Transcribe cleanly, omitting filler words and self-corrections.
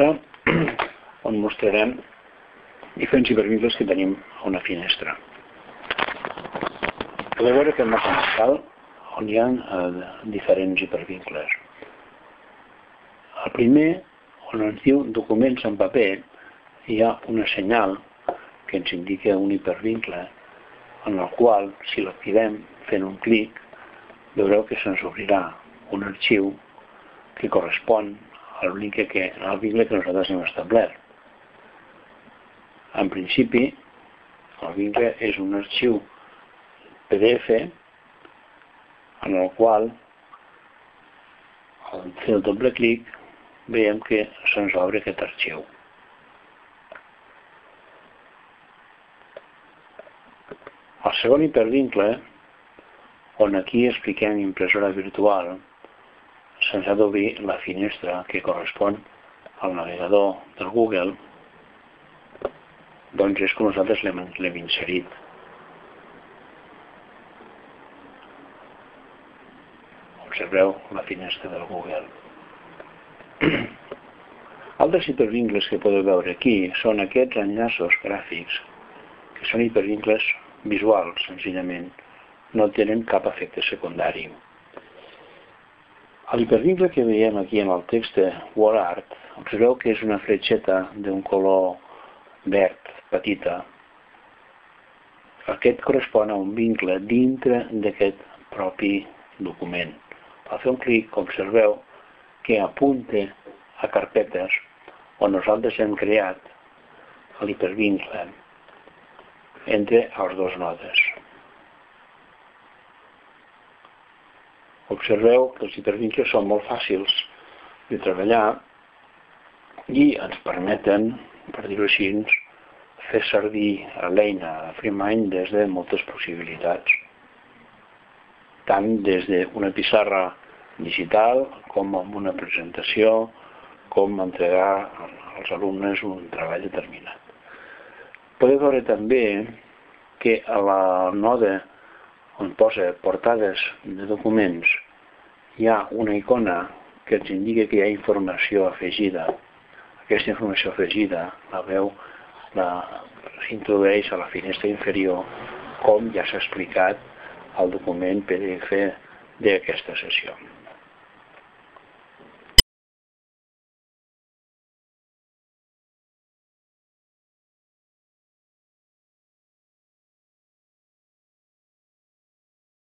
on mostrarem diferents hipervincles que tenim a una finestra. Podeu veure aquest mapa mental on hi ha diferents hipervincles. El primer, on ens diu documents en paper, hi ha una senyal que ens indica un hipervincle en el qual, si l'activem fent un clic, veureu que se'ns obrirà un arxiu que correspon al vincle que nosaltres hem establert. En principi, el vincle és un arxiu PDF en el qual, al fer el doble clic, veiem que se'ns obre aquest arxiu. El segon hipervincle, on aquí expliquem impressora virtual, se'ns ha d'obrir la finestra que correspon al navegador del Google, doncs és com nosaltres l'hem inserit. Observeu la finestra del Google. Altres hipervincles que podeu veure aquí són aquests enllaços gràfics, que són hipervincles visuals, senzillament. No tenen cap efecte secundari. L'hipervincle que veiem aquí en el text WordArt, observeu que és una fletxeta d'un color verd petita. Aquest correspon a un vincle dintre d'aquest propi document. Al fer un clic, observeu que apunta a carpetes on nosaltres hem creat l'hipervincle entre els dos nodes. Observeu que els hipervincles són molt fàcils de treballar i ens permeten, per dir-ho així, fer servir l'eina Freemind des de moltes possibilitats. Tant des d'una pissarra digital, com amb una presentació, com entregar als alumnes un treball determinat. Podeu veure també que a la node on posa portades de documents hi ha una icona que ens indica que hi ha informació afegida. Aquesta informació afegida s'introdueix a la finestra inferior, com ja s'ha explicat al document PDF d'aquesta sessió.